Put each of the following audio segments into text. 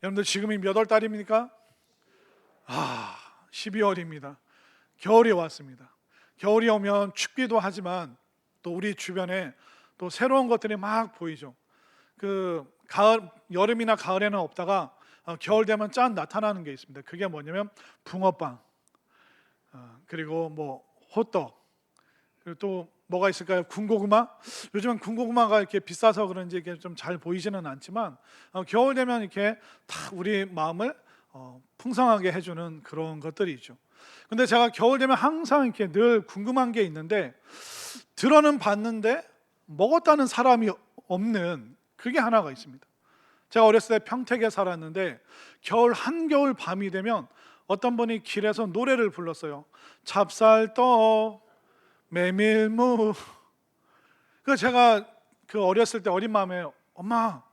여러분들 지금이 몇 월 달입니까? 12월입니다. 겨울이 왔습니다. 겨울이 오면 춥기도 하지만 또 우리 주변에 또 새로운 것들이 막 보이죠. 여름이나 가을에는 없다가 겨울 되면 짠 나타나는 게 있습니다. 그게 뭐냐면 붕어빵, 그리고 뭐 호떡, 그리고 또 뭐가 있을까요? 군고구마. 요즘은 군고구마가 이렇게 비싸서 그런지 이게 좀 잘 보이지는 않지만 겨울 되면 이렇게 다 우리 마음을 풍성하게 해주는 그런 것들이죠. 근데 제가 겨울 되면 항상 이렇게 늘 궁금한 게 있는데, 들어는 봤는데 먹었다는 사람이 없는 그게 하나가 있습니다. 제가 어렸을 때 평택에 살았는데 겨울 한겨울 밤이 되면 어떤 분이 길에서 노래를 불렀어요. 찹쌀떡 메밀무. 제가 어렸을 때 어린 마음에, 엄마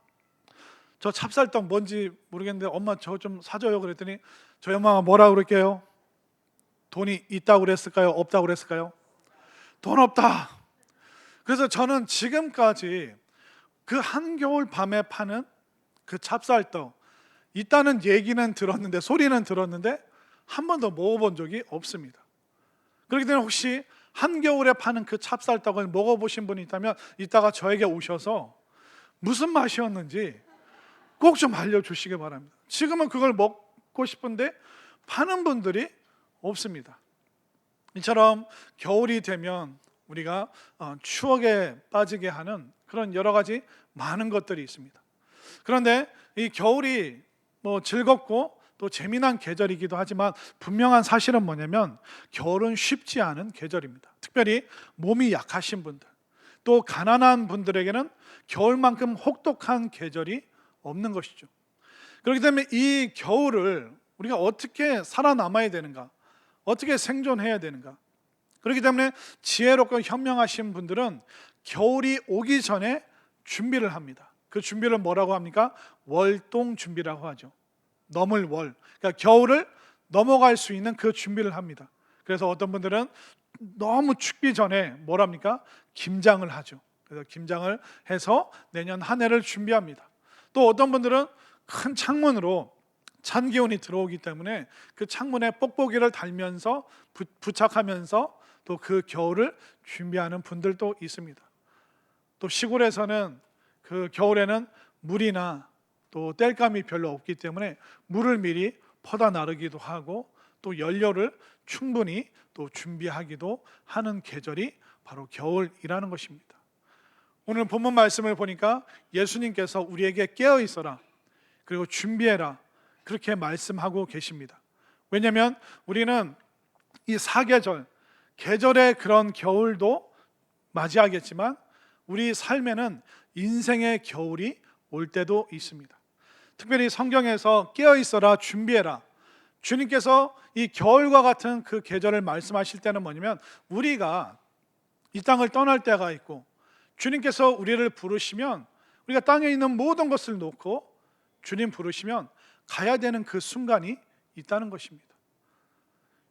저 찹쌀떡 뭔지 모르겠는데 엄마 저 좀 사줘요 그랬더니 저희 엄마가 뭐라 그럴게요? 돈이 있다고 그랬을까요? 없다고 그랬을까요? 돈 없다. 그래서 저는 지금까지 그 한겨울 밤에 파는 그 찹쌀떡 있다는 얘기는 들었는데, 소리는 들었는데 한 번도 먹어본 적이 없습니다. 그렇기 때문에 혹시 한겨울에 파는 그 찹쌀떡을 먹어보신 분이 있다면 이따가 저에게 오셔서 무슨 맛이었는지 꼭 좀 알려주시기 바랍니다. 지금은 그걸 먹고 싶은데 파는 분들이 없습니다. 이처럼 겨울이 되면 우리가 추억에 빠지게 하는 그런 여러 가지 많은 것들이 있습니다. 그런데 이 겨울이 뭐 즐겁고 또 재미난 계절이기도 하지만 분명한 사실은 뭐냐면 겨울은 쉽지 않은 계절입니다. 특별히 몸이 약하신 분들, 또 가난한 분들에게는 겨울만큼 혹독한 계절이 없는 것이죠. 그렇기 때문에 이 겨울을 우리가 어떻게 살아남아야 되는가, 어떻게 생존해야 되는가. 그렇기 때문에 지혜롭고 현명하신 분들은 겨울이 오기 전에 준비를 합니다. 그 준비를 뭐라고 합니까? 월동 준비라고 하죠. 넘을 월, 그러니까 겨울을 넘어갈 수 있는 그 준비를 합니다. 그래서 어떤 분들은 너무 춥기 전에 뭐랍니까? 김장을 하죠. 그래서 김장을 해서 내년 한 해를 준비합니다. 또 어떤 분들은 큰 창문으로 찬 기운이 들어오기 때문에 그 창문에 뽁뽁이를 달면서 부착하면서 또 그 겨울을 준비하는 분들도 있습니다. 또 시골에서는 그 겨울에는 물이나 또 땔감이 별로 없기 때문에 물을 미리 퍼다 나르기도 하고 또 연료를 충분히 또 준비하기도 하는 계절이 바로 겨울이라는 것입니다. 오늘 본문 말씀을 보니까 예수님께서 우리에게 깨어 있어라, 그리고 준비해라, 그렇게 말씀하고 계십니다. 왜냐하면 우리는 이 사계절, 계절의 그런 겨울도 맞이하겠지만 우리 삶에는 인생의 겨울이 올 때도 있습니다. 특별히 성경에서 깨어 있어라, 준비해라, 주님께서 이 겨울과 같은 그 계절을 말씀하실 때는 뭐냐면 우리가 이 땅을 떠날 때가 있고 주님께서 우리를 부르시면 우리가 땅에 있는 모든 것을 놓고 주님 부르시면 가야 되는 그 순간이 있다는 것입니다.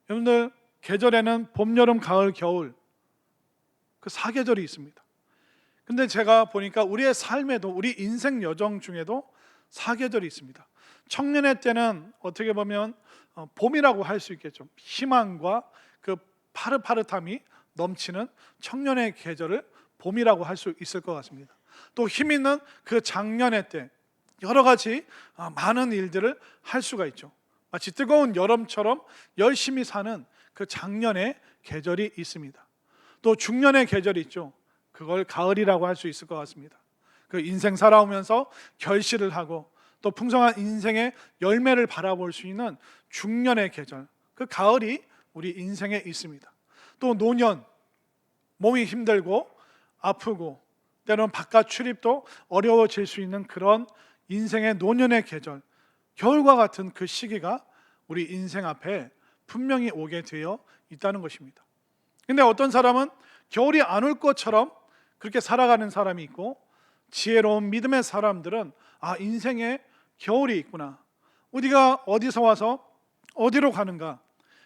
여러분들, 계절에는 봄, 여름, 가을, 겨울, 그 사계절이 있습니다. 근데 제가 보니까 우리의 삶에도, 우리 인생 여정 중에도 사계절이 있습니다. 청년의 때는 어떻게 보면 봄이라고 할 수 있겠죠. 희망과 그 파릇파릇함이 넘치는 청년의 계절을 봄이라고 할 수 있을 것 같습니다. 또 힘 있는 그 장년의 때, 여러 가지 많은 일들을 할 수가 있죠. 마치 뜨거운 여름처럼 열심히 사는 그 장년의 계절이 있습니다. 또 중년의 계절이 있죠. 그걸 가을이라고 할 수 있을 것 같습니다. 그 인생 살아오면서 결실을 하고 또 풍성한 인생의 열매를 바라볼 수 있는 중년의 계절, 그 가을이 우리 인생에 있습니다. 또 노년, 몸이 힘들고 아프고 때로는 바깥 출입도 어려워질 수 있는 그런 인생의 노년의 계절, 겨울과 같은 그 시기가 우리 인생 앞에 분명히 오게 되어 있다는 것입니다. 근데 어떤 사람은 겨울이 안 올 것처럼 그렇게 살아가는 사람이 있고, 지혜로운 믿음의 사람들은 인생에 겨울이 있구나, 우리가 어디서 와서 어디로 가는가,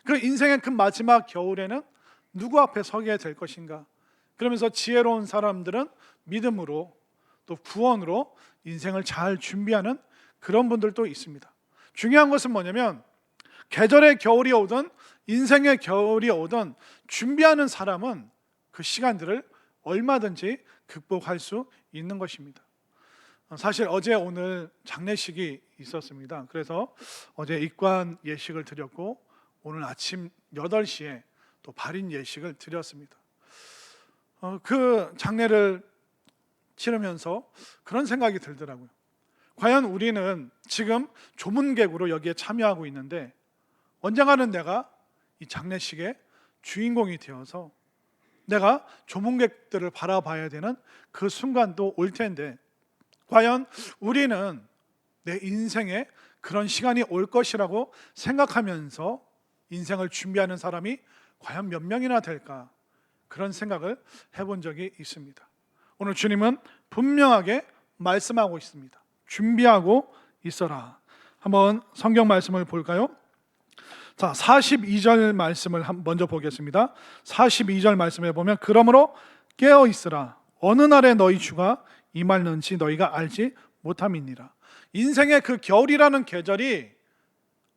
그 인생의 그 마지막 겨울에는 누구 앞에 서게 될 것인가, 그러면서 지혜로운 사람들은 믿음으로 또 구원으로 인생을 잘 준비하는 그런 분들도 있습니다. 중요한 것은 뭐냐면 계절의 겨울이 오든 인생의 겨울이 오든 준비하는 사람은 그 시간들을 얼마든지 극복할 수 있는 것입니다. 사실 어제 오늘 장례식이 있었습니다. 그래서 어제 입관 예식을 드렸고 오늘 아침 8시에 또 발인 예식을 드렸습니다. 그 장례를 치르면서 그런 생각이 들더라고요. 과연 우리는 지금 조문객으로 여기에 참여하고 있는데 언젠가는 내가 이 장례식의 주인공이 되어서 내가 조문객들을 바라봐야 되는 그 순간도 올 텐데 과연 우리는 내 인생에 그런 시간이 올 것이라고 생각하면서 인생을 준비하는 사람이 과연 몇 명이나 될까? 그런 생각을 해본 적이 있습니다. 오늘 주님은 분명하게 말씀하고 있습니다. 준비하고 있어라. 한번 성경 말씀을 볼까요? 자, 42절 말씀을 먼저 보겠습니다. 42절 말씀에 보면 그러므로 깨어 있으라. 어느 날에 너희 주가 임할는지 너희가 알지 못함이니라. 인생의 그 겨울이라는 계절이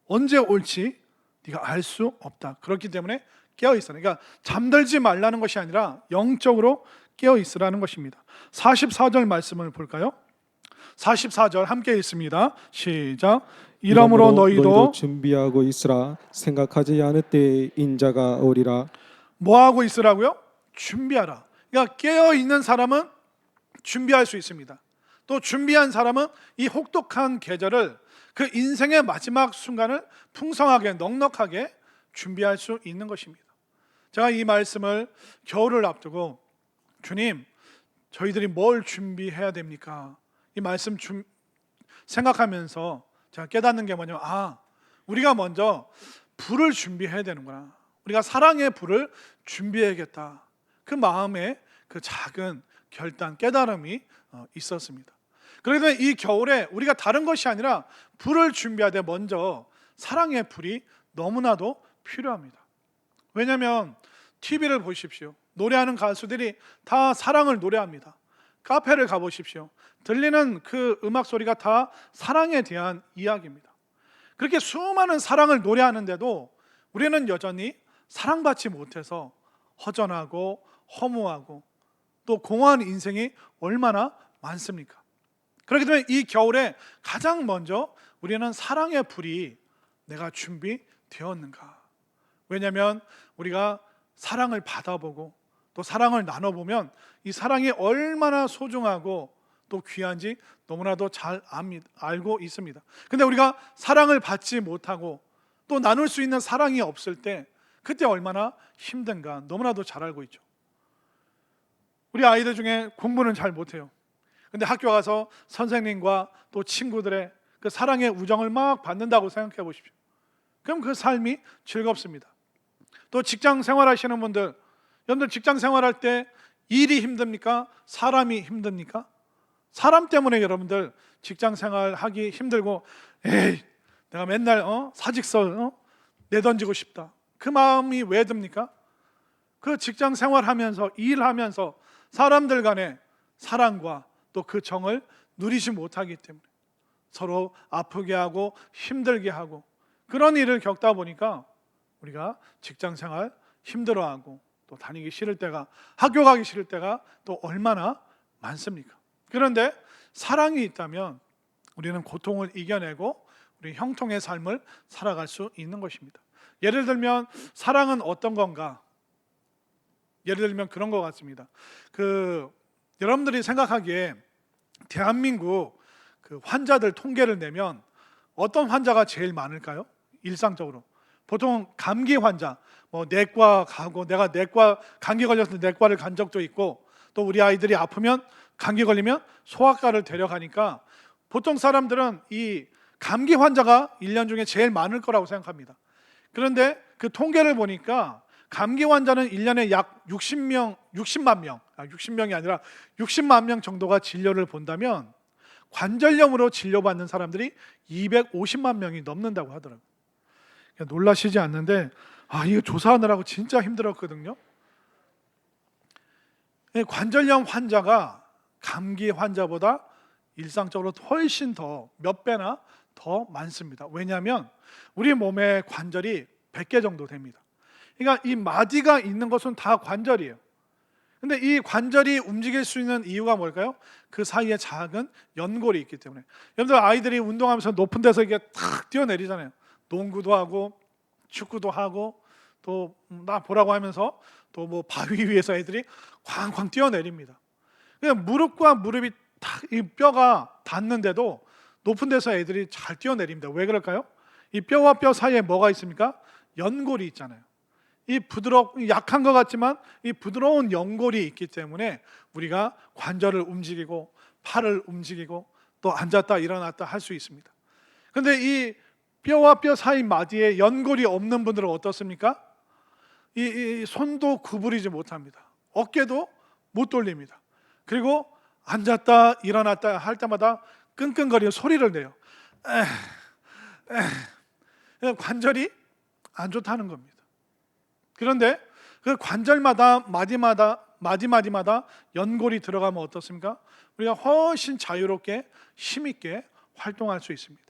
언제 올지 네가 알 수 없다. 그렇기 때문에 깨어 있으라. 그러니까 잠들지 말라는 것이 아니라 영적으로 깨어 있으라는 것입니다. 44절 말씀을 볼까요? 44절 함께 읽습니다. 시작. 이러므로 너희도 준비하고 있으라. 생각하지 않을 때에 인자가 오리라. 뭐 하고 있으라고요? 준비하라. 그러니까 깨어 있는 사람은 준비할 수 있습니다. 또 준비한 사람은 이 혹독한 계절을 그 인생의 마지막 순간을 풍성하게 넉넉하게 준비할 수 있는 것입니다. 제가 이 말씀을 겨울을 앞두고 주님, 저희들이 뭘 준비해야 됩니까? 이 말씀 생각하면서 제가 깨닫는 게 뭐냐면 우리가 먼저 불을 준비해야 되는구나. 우리가 사랑의 불을 준비해야겠다. 그 마음에 그 작은 결단, 깨달음이 있었습니다. 그래서 이 겨울에 우리가 다른 것이 아니라 불을 준비하되 먼저 사랑의 불이 너무나도 필요합니다. 왜냐하면 TV를 보십시오. 노래하는 가수들이 다 사랑을 노래합니다. 카페를 가보십시오. 들리는 그 음악 소리가 다 사랑에 대한 이야기입니다. 그렇게 수많은 사랑을 노래하는데도 우리는 여전히 사랑받지 못해서 허전하고 허무하고 또 공허한 인생이 얼마나 많습니까? 그렇기 때문에 이 겨울에 가장 먼저 우리는 사랑의 불이 내가 준비되었는가? 왜냐하면 우리가 사랑을 받아보고 또 사랑을 나눠보면 이 사랑이 얼마나 소중하고 또 귀한지 너무나도 잘 알고 있습니다. 근데 우리가 사랑을 받지 못하고 또 나눌 수 있는 사랑이 없을 때 그때 얼마나 힘든가 너무나도 잘 알고 있죠. 우리 아이들 중에 공부는 잘 못해요. 근데 학교 가서 선생님과 또 친구들의 그 사랑의 우정을 막 받는다고 생각해 보십시오. 그럼 그 삶이 즐겁습니다. 또 직장 생활하시는 분들, 여러분들 직장 생활할 때 일이 힘듭니까? 사람이 힘듭니까? 사람 때문에 여러분들 직장 생활하기 힘들고 에이 내가 맨날 사직서 내던지고 싶다. 그 마음이 왜 듭니까? 그 직장 생활하면서 일하면서 사람들 간의 사랑과 또 그 정을 누리지 못하기 때문에 서로 아프게 하고 힘들게 하고 그런 일을 겪다 보니까 우리가 직장 생활 힘들어하고 또 다니기 싫을 때가 학교 가기 싫을 때가 또 얼마나 많습니까? 그런데 사랑이 있다면 우리는 고통을 이겨내고 우리 형통의 삶을 살아갈 수 있는 것입니다. 예를 들면 사랑은 어떤 건가? 예를 들면 그런 것 같습니다. 여러분들이 생각하기에 대한민국 그 환자들 통계를 내면 어떤 환자가 제일 많을까요? 일상적으로 보통 감기 환자, 내과 가고 내가 내과 감기 걸려서 내과를 간 적도 있고 또 우리 아이들이 아프면 감기 걸리면 소아과를 데려가니까 보통 사람들은 이 감기 환자가 1년 중에 제일 많을 거라고 생각합니다. 그런데 그 통계를 보니까 감기 환자는 1년에 약 60만 명이 아니라 60만 명 정도가 진료를 본다면 관절염으로 진료받는 사람들이 250만 명이 넘는다고 하더라고요. 놀라시지 않는데 이거 조사하느라고 진짜 힘들었거든요. 관절염 환자가 감기 환자보다 일상적으로 훨씬 더 몇 배나 더 많습니다. 왜냐하면 우리 몸의 관절이 100개 정도 됩니다. 그러니까 이 마디가 있는 것은 다 관절이에요. 근데 이 관절이 움직일 수 있는 이유가 뭘까요? 그 사이에 작은 연골이 있기 때문에. 여러분들 아이들이 운동하면서 높은 데서 이게 탁 뛰어내리잖아요. 농구도 하고 축구도 하고 또 나 보라고 하면서 또 뭐 바위 위에서 애들이 쾅쾅 뛰어내립니다. 그냥 무릎과 무릎이 탁 이 뼈가 닿는데도 높은 데서 애들이 잘 뛰어내립니다. 왜 그럴까요? 이 뼈와 뼈 사이에 뭐가 있습니까? 연골이 있잖아요. 이 약한 것 같지만 이 부드러운 연골이 있기 때문에 우리가 관절을 움직이고 팔을 움직이고 또 앉았다 일어났다 할 수 있습니다. 그런데 이 뼈와 뼈 사이 마디에 연골이 없는 분들은 어떻습니까? 이 손도 구부리지 못합니다. 어깨도 못 돌립니다. 그리고 앉았다 일어났다 할 때마다 끙끙거리는 소리를 내요. 관절이 안 좋다는 겁니다. 그런데 그 관절마다 마디마디마다 연골이 들어가면 어떻습니까? 우리가 훨씬 자유롭게 힘있게 활동할 수 있습니다.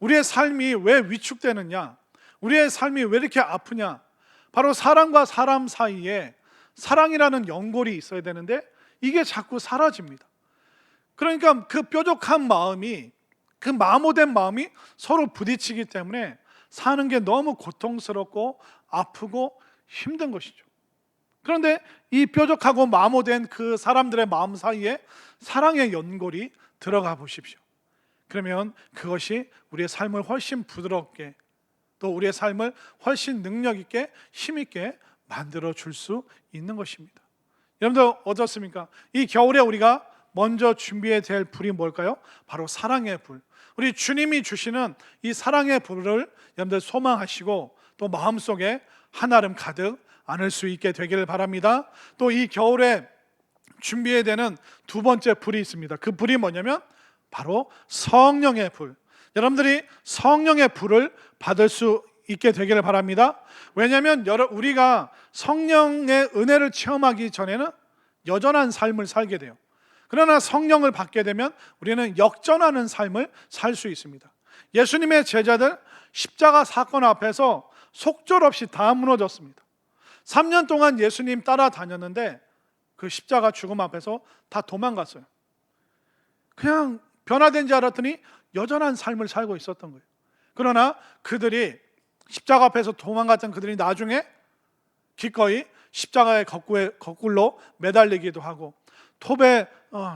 우리의 삶이 왜 위축되느냐? 우리의 삶이 왜 이렇게 아프냐? 바로 사람과 사람 사이에 사랑이라는 연골이 있어야 되는데 이게 자꾸 사라집니다. 그러니까 그 뾰족한 마음이, 그 마모된 마음이 서로 부딪히기 때문에 사는 게 너무 고통스럽고 아프고 힘든 것이죠. 그런데 이 뾰족하고 마모된 그 사람들의 마음 사이에 사랑의 연골이 들어가 보십시오. 그러면 그것이 우리의 삶을 훨씬 부드럽게, 또 우리의 삶을 훨씬 능력 있게 힘 있게 만들어 줄 수 있는 것입니다. 여러분들 어떻습니까? 이 겨울에 우리가 먼저 준비해야 될 불이 뭘까요? 바로 사랑의 불. 우리 주님이 주시는 이 사랑의 불을 여러분들 소망하시고 또 마음속에 한아름 가득 안을 수 있게 되기를 바랍니다. 또 이 겨울에 준비해야 되는 두 번째 불이 있습니다. 그 불이 뭐냐면 바로 성령의 불. 여러분들이 성령의 불을 받을 수 있게 되기를 바랍니다. 왜냐하면 우리가 성령의 은혜를 체험하기 전에는 여전한 삶을 살게 돼요. 그러나 성령을 받게 되면 우리는 역전하는 삶을 살 수 있습니다. 예수님의 제자들 십자가 사건 앞에서 속절없이 다 무너졌습니다. 3년 동안 예수님 따라다녔는데 그 십자가 죽음 앞에서 다 도망갔어요. 그냥 변화된 줄 알았더니 여전한 삶을 살고 있었던 거예요. 그러나 그들이 십자가 앞에서 도망갔던 그들이 나중에 기꺼이 십자가의 거꾸로 매달리기도 하고 톱에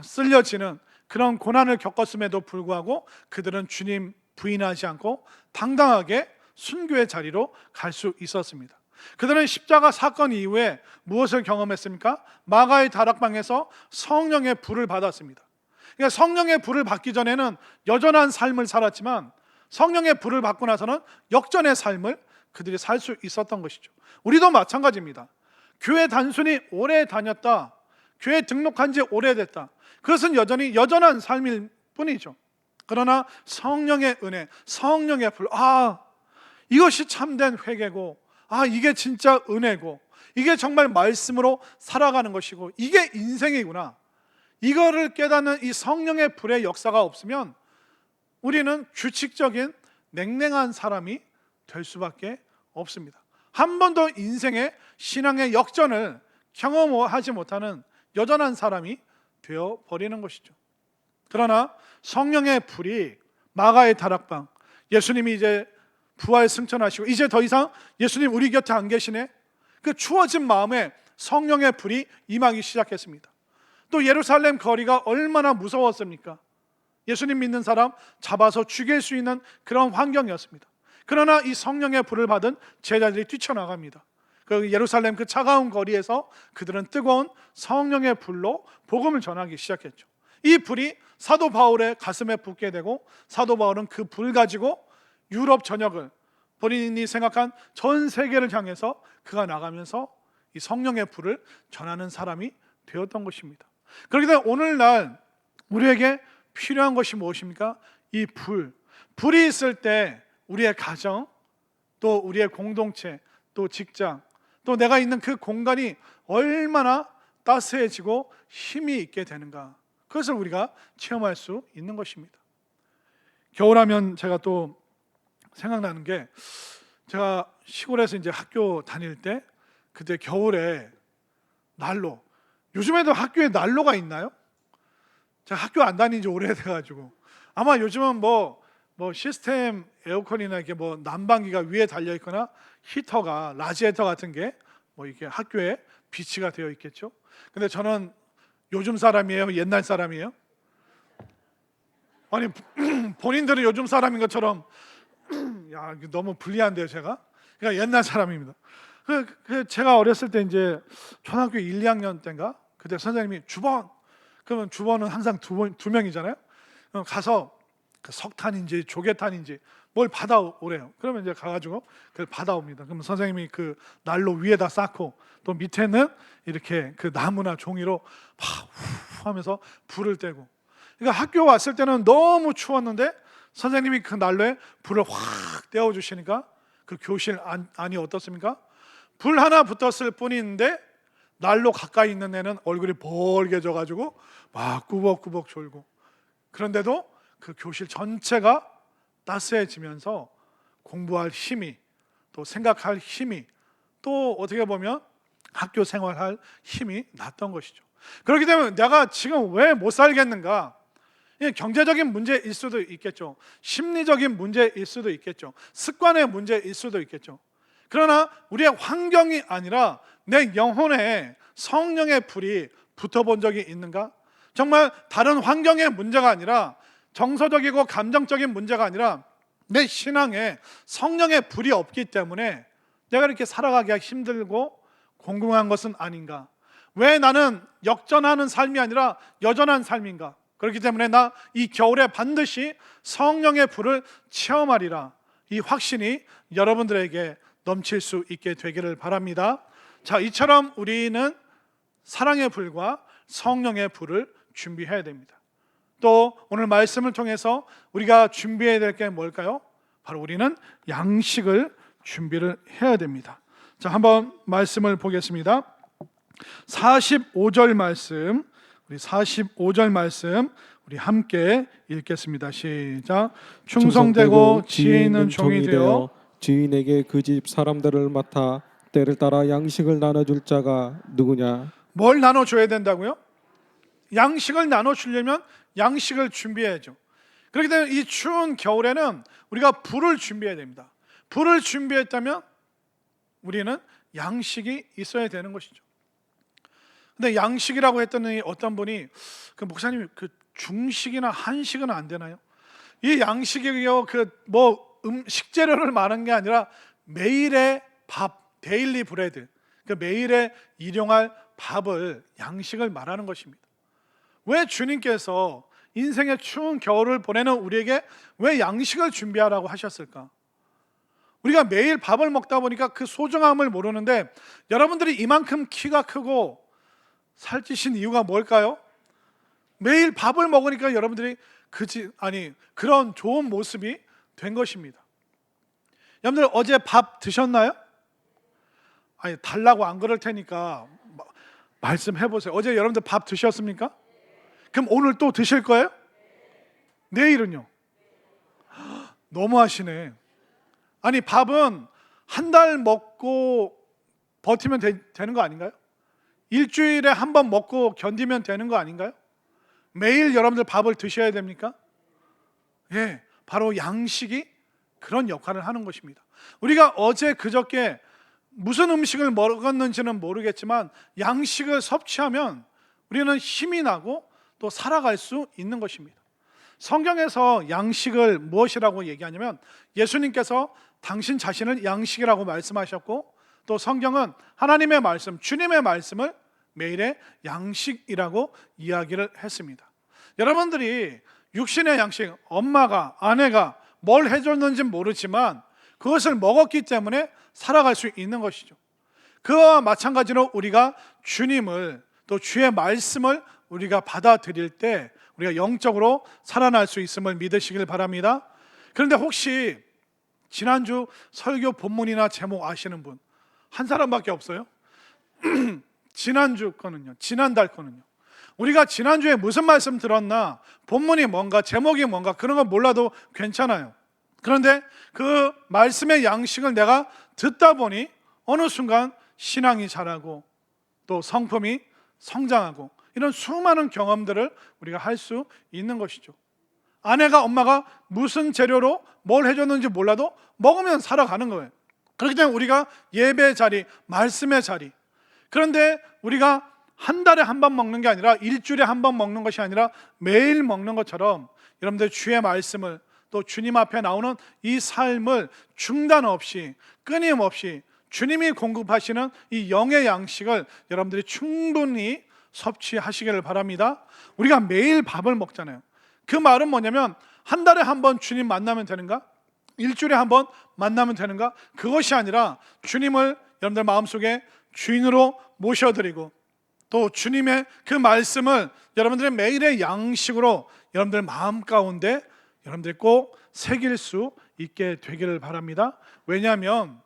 쓸려지는 그런 고난을 겪었음에도 불구하고 그들은 주님 부인하지 않고 당당하게 순교의 자리로 갈 수 있었습니다. 그들은 십자가 사건 이후에 무엇을 경험했습니까? 마가의 다락방에서 성령의 불을 받았습니다. 그러니까 성령의 불을 받기 전에는 여전한 삶을 살았지만 성령의 불을 받고 나서는 역전의 삶을 그들이 살 수 있었던 것이죠. 우리도 마찬가지입니다. 교회 단순히 오래 다녔다, 교회 등록한 지 오래됐다, 그것은 여전히 여전한 삶일 뿐이죠. 그러나 성령의 은혜, 성령의 불, 이것이 참된 회개고, 이게 진짜 은혜고, 이게 정말 말씀으로 살아가는 것이고, 이게 인생이구나, 이거를 깨닫는 이 성령의 불의 역사가 없으면 우리는 규칙적인 냉랭한 사람이 될 수밖에 없습니다. 한 번도 인생의 신앙의 역전을 경험하지 못하는 여전한 사람이 되어버리는 것이죠. 그러나 성령의 불이 마가의 다락방, 예수님이 이제 부활 승천하시고 이제 더 이상 예수님 우리 곁에 안 계시네, 그 추워진 마음에 성령의 불이 임하기 시작했습니다. 또 예루살렘 거리가 얼마나 무서웠습니까? 예수님 믿는 사람 잡아서 죽일 수 있는 그런 환경이었습니다. 그러나 이 성령의 불을 받은 제자들이 뛰쳐나갑니다. 그 예루살렘 그 차가운 거리에서 그들은 뜨거운 성령의 불로 복음을 전하기 시작했죠. 이 불이 사도 바울의 가슴에 붙게 되고 사도 바울은 그 불 가지고 유럽 전역을, 본인이 생각한 전 세계를 향해서 그가 나가면서 이 성령의 불을 전하는 사람이 되었던 것입니다. 그렇기 때문에 오늘날 우리에게 필요한 것이 무엇입니까? 이 불이 있을 때 우리의 가정, 또 우리의 공동체, 또 직장, 또 내가 있는 그 공간이 얼마나 따스해지고 힘이 있게 되는가, 그것을 우리가 체험할 수 있는 것입니다. 겨울하면 제가 또 생각나는 게, 제가 시골에서 이제 학교 다닐 때 그때 겨울에 난로, 요즘에도 학교에 난로가 있나요? 제가 학교 안 다닌 지 오래돼가지고 아마 요즘은 뭐 시스템 에어컨이나 이렇게 뭐 난방기가 위에 달려 있거나 히터가 라지에이터 같은 게 뭐 이렇게 학교에 비치가 되어 있겠죠. 근데 저는 요즘 사람이에요, 옛날 사람이에요? 아니 본인들은 요즘 사람인 것처럼 야, 이거 너무 불리한데요, 제가? 그러니까 옛날 사람입니다. 제가 어렸을 때 이제 초등학교 1, 2학년 때인가 그때 선생님이 주번, 그러면 주번은 항상 두 명이잖아요. 그럼 가서 그 석탄인지 조개탄인지 뭘 받아오래요. 그러면 이제 가가지고 그걸 받아옵니다. 그러면 선생님이 그 난로 위에다 쌓고 또 밑에는 이렇게 그 나무나 종이로 팍 하면서 불을 떼고. 그러니까 학교 왔을 때는 너무 추웠는데 선생님이 그 난로에 불을 확 떼어주시니까 그 교실 안이 어떻습니까? 불 하나 붙었을 뿐인데 난로 가까이 있는 애는 얼굴이 벌게져가지고 막 꾸벅꾸벅 졸고, 그런데도 그 교실 전체가 따스해지면서 공부할 힘이, 또 생각할 힘이, 또 어떻게 보면 학교 생활할 힘이 났던 것이죠. 그렇기 때문에 내가 지금 왜 못 살겠는가? 경제적인 문제일 수도 있겠죠. 심리적인 문제일 수도 있겠죠. 습관의 문제일 수도 있겠죠. 그러나 우리의 환경이 아니라 내 영혼에 성령의 불이 붙어본 적이 있는가? 정말 다른 환경의 문제가 아니라, 정서적이고 감정적인 문제가 아니라 내 신앙에 성령의 불이 없기 때문에 내가 이렇게 살아가기가 힘들고 공공한 것은 아닌가? 왜 나는 역전하는 삶이 아니라 여전한 삶인가? 그렇기 때문에 나 이 겨울에 반드시 성령의 불을 체험하리라, 이 확신이 여러분들에게 넘칠 수 있게 되기를 바랍니다. 자, 이처럼 우리는 사랑의 불과 성령의 불을 준비해야 됩니다. 또 오늘 말씀을 통해서 우리가 준비해야 될 게 뭘까요? 바로 우리는 양식을 준비를 해야 됩니다. 자, 한번 말씀을 보겠습니다. 45절 말씀, 우리 45절 말씀 우리 함께 읽겠습니다. 시작. 충성되고 지혜 있는 종이 되어 주인에게 그 집 사람들을 맡아 때를 따라 양식을 나눠줄 자가 누구냐? 뭘 나눠줘야 된다고요? 양식을 나눠주려면 양식을 준비해야죠. 그렇기 때문에 이 추운 겨울에는 우리가 불을 준비해야 됩니다. 불을 준비했다면 우리는 양식이 있어야 되는 것이죠. 근데 양식이라고 했더니 어떤 분이, 그 목사님 그 중식이나 한식은 안 되나요? 이 양식이요, 식재료를 말하는 게 아니라 매일의 밥, 데일리 브레드, 그 매일의 일용할 밥을, 양식을 말하는 것입니다. 왜 주님께서 인생의 추운 겨울을 보내는 우리에게 왜 양식을 준비하라고 하셨을까? 우리가 매일 밥을 먹다 보니까 그 소중함을 모르는데, 여러분들이 이만큼 키가 크고 살찌신 이유가 뭘까요? 매일 밥을 먹으니까 여러분들이 그런 좋은 모습이 된 것입니다. 여러분들 어제 밥 드셨나요? 아니, 달라고 안 그럴 테니까 말씀해 보세요. 어제 여러분들 밥 드셨습니까? 그럼 오늘 또 드실 거예요? 내일은요? 너무하시네. 아니, 밥은 한 달 먹고 버티면 되는 거 아닌가요? 일주일에 한 번 먹고 견디면 되는 거 아닌가요? 매일 여러분들 밥을 드셔야 됩니까? 예, 바로 양식이 그런 역할을 하는 것입니다. 우리가 어제 그저께 무슨 음식을 먹었는지는 모르겠지만 양식을 섭취하면 우리는 힘이 나고 또 살아갈 수 있는 것입니다. 성경에서 양식을 무엇이라고 얘기하냐면, 예수님께서 당신 자신을 양식이라고 말씀하셨고, 또 성경은 하나님의 말씀, 주님의 말씀을 매일의 양식이라고 이야기를 했습니다. 여러분들이 육신의 양식, 엄마가, 아내가 뭘 해줬는지 모르지만 그것을 먹었기 때문에 살아갈 수 있는 것이죠. 그와 마찬가지로 우리가 주님을, 또 주의 말씀을 우리가 받아들일 때 우리가 영적으로 살아날 수 있음을 믿으시길 바랍니다. 그런데 혹시 지난주 설교 본문이나 제목 아시는 분 한 사람밖에 없어요? 지난주 거는요, 지난달 거는요. 우리가 지난주에 무슨 말씀 들었나, 본문이 뭔가, 제목이 뭔가 그런 거 몰라도 괜찮아요. 그런데 그 말씀의 양식을 내가 듣다 보니 어느 순간 신앙이 자라고 또 성품이 성장하고 이런 수많은 경험들을 우리가 할 수 있는 것이죠. 아내가 엄마가 무슨 재료로 뭘 해줬는지 몰라도 먹으면 살아가는 거예요. 그렇기 때문에 우리가 예배 자리, 말씀의 자리, 그런데 우리가 한 달에 한 번 먹는 게 아니라 일주일에 한 번 먹는 것이 아니라 매일 먹는 것처럼 여러분들 주의 말씀을 또 주님 앞에 나오는 이 삶을 중단 없이 끊임없이 주님이 공급하시는 이 영의 양식을 여러분들이 충분히 섭취하시기를 바랍니다. 우리가 매일 밥을 먹잖아요. 그 말은 뭐냐면 한 달에 한 번 주님 만나면 되는가? 일주일에 한 번 만나면 되는가? 그것이 아니라 주님을 여러분들 마음속에 주인으로 모셔드리고 또 주님의 그 말씀을 여러분들의 매일의 양식으로 여러분들 마음 가운데 여러분들이 꼭 새길 수 있게 되기를 바랍니다. 왜냐하면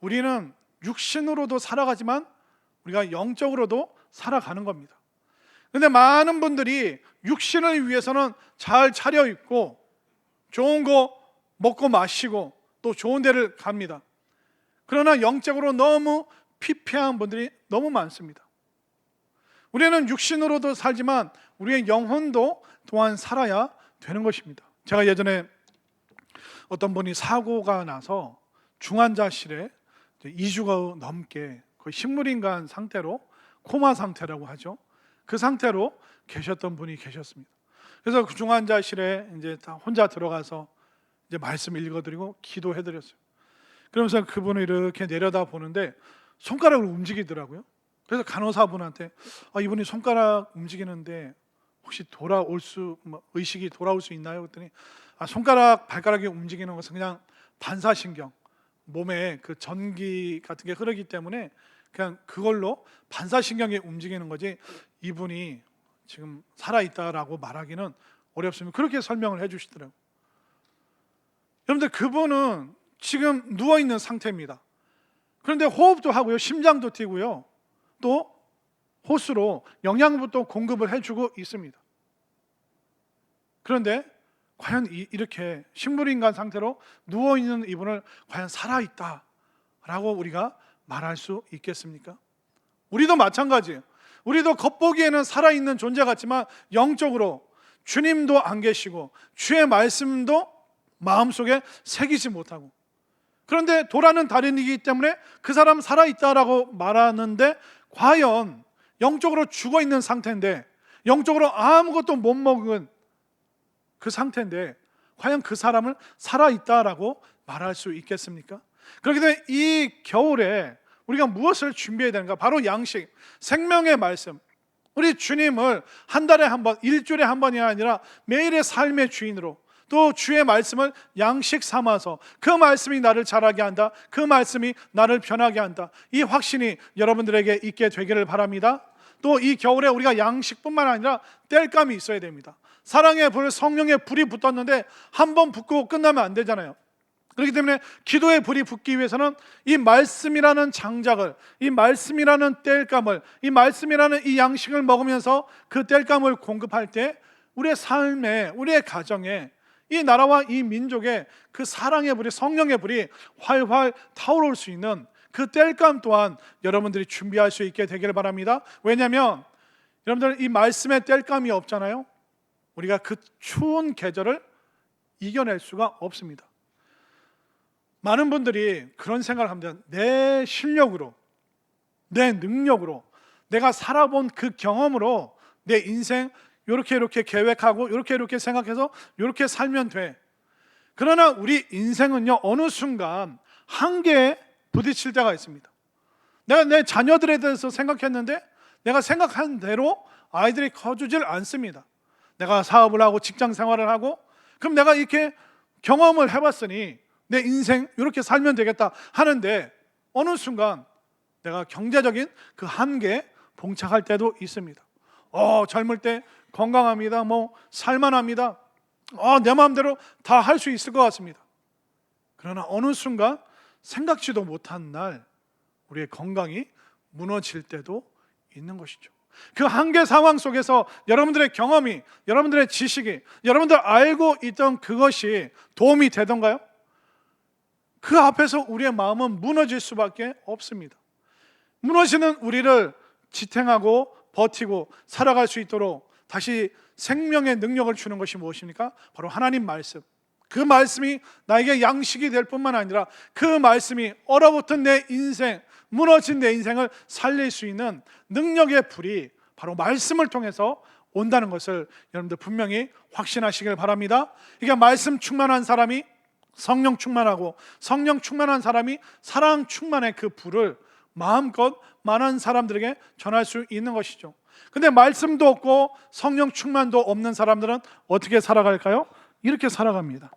우리는 육신으로도 살아가지만 우리가 영적으로도 살아가는 겁니다. 그런데 많은 분들이 육신을 위해서는 잘 차려입고 좋은 거 먹고 마시고 또 좋은 데를 갑니다. 그러나 영적으로 너무 피폐한 분들이 너무 많습니다. 우리는 육신으로도 살지만 우리의 영혼도 또한 살아야 되는 것입니다. 제가 예전에 어떤 분이 사고가 나서 중환자실에 2주가 넘게 거의 식물인간 상태로, 코마 상태라고 하죠. 그 상태로 계셨던 분이 계셨습니다. 그래서 그 중환자실에 이제 다 혼자 들어가서 이제 말씀 읽어드리고 기도해드렸어요. 그러면서 그분을 이렇게 내려다 보는데 손가락을 움직이더라고요. 그래서 간호사분한테 이분이 손가락 움직이는데 혹시 의식이 돌아올 수 있나요? 그랬더니 손가락, 발가락이 움직이는 것은 그냥 반사신경, 몸에 그 전기 같은 게 흐르기 때문에 그냥 그걸로 반사신경이 움직이는 거지 이분이 지금 살아있다라고 말하기는 어렵습니다. 그렇게 설명을 해주시더라고요. 여러분들 그분은 지금 누워있는 상태입니다. 그런데 호흡도 하고요, 심장도 뛰고요, 또 호수로 영양분도 공급을 해주고 있습니다. 그런데 과연 이렇게 식물인간 상태로 누워있는 이분을 과연 살아있다라고 우리가 말할 수 있겠습니까? 우리도 마찬가지예요. 우리도 겉보기에는 살아있는 존재 같지만 영적으로 주님도 안 계시고 주의 말씀도 마음속에 새기지 못하고, 그런데 도라는 달인이기 때문에 그 사람 살아있다라고 말하는데 과연 영적으로 죽어있는 상태인데, 영적으로 아무것도 못 먹은 그 상태인데 과연 그 사람을 살아있다라고 말할 수 있겠습니까? 그렇기 때문에 이 겨울에 우리가 무엇을 준비해야 되는가? 바로 양식, 생명의 말씀. 우리 주님을 한 달에 한 번, 일주일에 한 번이 아니라 매일의 삶의 주인으로, 또 주의 말씀을 양식 삼아서 그 말씀이 나를 자라게 한다, 그 말씀이 나를 변하게 한다, 이 확신이 여러분들에게 있게 되기를 바랍니다. 또 이 겨울에 우리가 양식뿐만 아니라 땔감이 있어야 됩니다. 사랑의 불, 성령의 불이 붙었는데 한 번 붙고 끝나면 안 되잖아요. 그렇기 때문에 기도의 불이 붙기 위해서는 이 말씀이라는 장작을, 이 말씀이라는 땔감을, 이 말씀이라는 이 양식을 먹으면서 그 땔감을 공급할 때 우리의 삶에, 우리의 가정에, 이 나라와 이 민족에 그 사랑의 불이, 성령의 불이 활활 타오를 수 있는 그 땔감 또한 여러분들이 준비할 수 있게 되기를 바랍니다. 왜냐하면 여러분들 이 말씀의 땔감이 없잖아요. 우리가 그 추운 계절을 이겨낼 수가 없습니다. 많은 분들이 그런 생각을 합니다. 내 실력으로, 내 능력으로, 내가 살아본 그 경험으로 내 인생 이렇게 계획하고 이렇게 생각해서 이렇게 살면 돼. 그러나 우리 인생은요, 어느 순간 한계에 부딪힐 때가 있습니다. 내가 내 자녀들에 대해서 생각했는데 내가 생각한 대로 아이들이 커주질 않습니다. 내가 사업을 하고 직장 생활을 하고 그럼 내가 이렇게 경험을 해봤으니 내 인생 이렇게 살면 되겠다 하는데 어느 순간 내가 경제적인 그 한계에 봉착할 때도 있습니다. 젊을 때 건강합니다. 살만합니다. 내 마음대로 다 할 수 있을 것 같습니다. 그러나 어느 순간 생각지도 못한 날 우리의 건강이 무너질 때도 있는 것이죠. 그 한계 상황 속에서 여러분들의 경험이, 여러분들의 지식이, 여러분들 알고 있던 그것이 도움이 되던가요? 그 앞에서 우리의 마음은 무너질 수밖에 없습니다. 무너지는 우리를 지탱하고 버티고 살아갈 수 있도록 다시 생명의 능력을 주는 것이 무엇입니까? 바로 하나님 말씀. 그 말씀이 나에게 양식이 될 뿐만 아니라 그 말씀이 얼어붙은 내 인생, 무너진 내 인생을 살릴 수 있는 능력의 불이 바로 말씀을 통해서 온다는 것을 여러분들 분명히 확신하시길 바랍니다. 이게 말씀 충만한 사람이 성령 충만하고, 성령 충만한 사람이 사랑 충만의 그 불을 마음껏 많은 사람들에게 전할 수 있는 것이죠. 근데 말씀도 없고 성령 충만도 없는 사람들은 어떻게 살아갈까요? 이렇게 살아갑니다.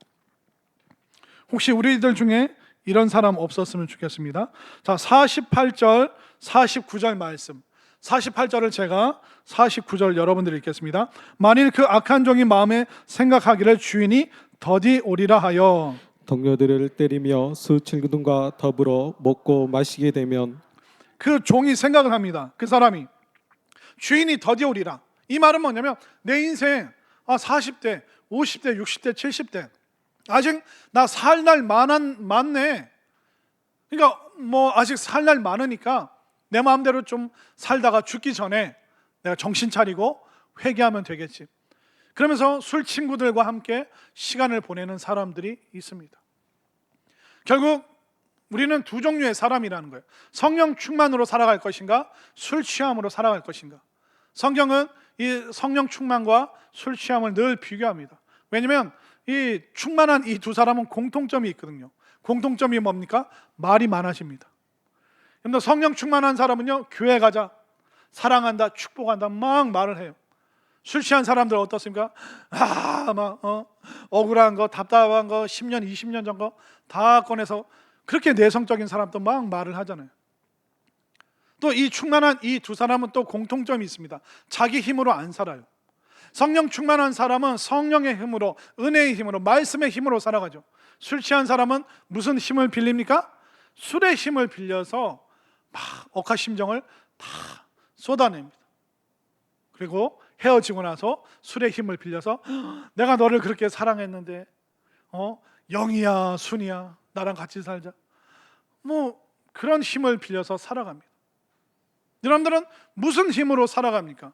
혹시 우리들 중에 이런 사람 없었으면 좋겠습니다. 자, 48절, 49절 말씀. 48절을 제가 49절 여러분들이 읽겠습니다. 만일 그 악한 종이 마음에 생각하기를 주인이 더디 오리라 하여 동료들을 때리며 수친구들과 더불어 먹고 마시게 되면, 그 종이 생각을 합니다. 그 사람이 주인이 더디 오리라. 이 말은 뭐냐면 내 인생 40대, 50대, 60대, 70대 아직 나 살 날 많네. 그러니까 뭐 아직 살 날 많으니까 내 마음대로 좀 살다가 죽기 전에 내가 정신 차리고 회개하면 되겠지. 그러면서 술 친구들과 함께 시간을 보내는 사람들이 있습니다. 결국 우리는 두 종류의 사람이라는 거예요. 성령 충만으로 살아갈 것인가, 술 취함으로 살아갈 것인가. 성경은 이 성령 충만과 술 취함을 늘 비교합니다. 왜냐하면 이 충만한 이 두 사람은 공통점이 있거든요. 공통점이 뭡니까? 말이 많아집니다. 그런데 성령 충만한 사람은요, 교회 가자, 사랑한다, 축복한다 막 말을 해요. 술 취한 사람들 어떻습니까? 억울한 거, 답답한 거, 10년, 20년 전 거 다 꺼내서 그렇게 내성적인 사람도 막 말을 하잖아요. 또 이 충만한 이 두 사람은 또 공통점이 있습니다. 자기 힘으로 안 살아요. 성령 충만한 사람은 성령의 힘으로, 은혜의 힘으로, 말씀의 힘으로 살아가죠. 술 취한 사람은 무슨 힘을 빌립니까? 술의 힘을 빌려서 막 억하심정을 다 쏟아냅니다. 그리고 헤어지고 나서 술의 힘을 빌려서 내가 너를 그렇게 사랑했는데 영이야 순이야 나랑 같이 살자, 뭐 그런 힘을 빌려서 살아갑니다. 여러분들은 무슨 힘으로 살아갑니까?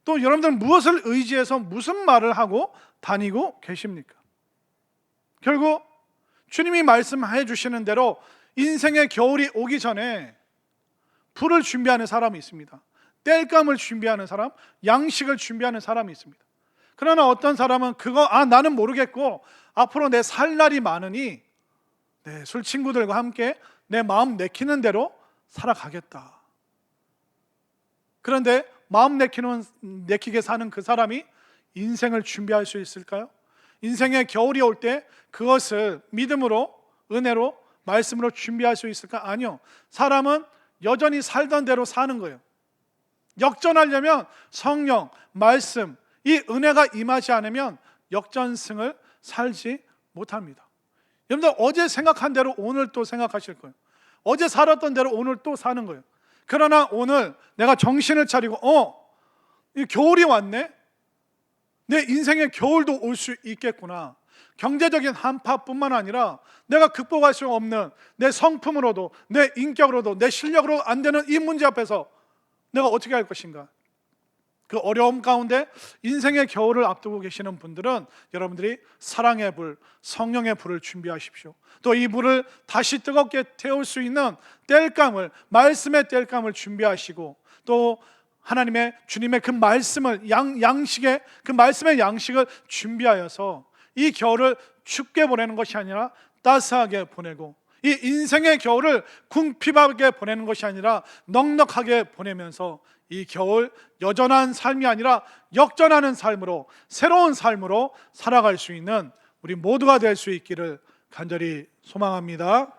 또 여러분들은 무엇을 의지해서 무슨 말을 하고 다니고 계십니까? 결국 주님이 말씀해 주시는 대로 인생의 겨울이 오기 전에 불을 준비하는 사람이 있습니다. 땔감을 준비하는 사람, 양식을 준비하는 사람이 있습니다. 그러나 어떤 사람은 나는 모르겠고 앞으로 내 살 날이 많으니 술 친구들과 함께 내 마음 내키는 대로 살아가겠다. 그런데 마음 내키게 사는 그 사람이 인생을 준비할 수 있을까요? 인생의 겨울이 올 때 그것을 믿음으로, 은혜로, 말씀으로 준비할 수 있을까? 아니요. 사람은 여전히 살던 대로 사는 거예요. 역전하려면 성령, 말씀, 이 은혜가 임하지 않으면 역전승을 살지 못합니다. 여러분들 어제 생각한 대로 오늘 또 생각하실 거예요. 어제 살았던 대로 오늘 또 사는 거예요. 그러나 오늘 내가 정신을 차리고 이 겨울이 왔네? 내 인생의 겨울도 올 수 있겠구나. 경제적인 한파뿐만 아니라 내가 극복할 수 없는 내 성품으로도, 내 인격으로도, 내 실력으로 안 되는 이 문제 앞에서 내가 어떻게 할 것인가? 그 어려움 가운데 인생의 겨울을 앞두고 계시는 분들은 여러분들이 사랑의 불, 성령의 불을 준비하십시오. 또 이 불을 다시 뜨겁게 태울 수 있는 땔감을, 말씀의 땔감을 준비하시고, 또 하나님의, 주님의 그 말씀을, 양식의 그 말씀의 양식을 준비하여서 이 겨울을 춥게 보내는 것이 아니라 따스하게 보내고, 이 인생의 겨울을 궁핍하게 보내는 것이 아니라 넉넉하게 보내면서 이 겨울 여전한 삶이 아니라 역전하는 삶으로, 새로운 삶으로 살아갈 수 있는 우리 모두가 될 수 있기를 간절히 소망합니다.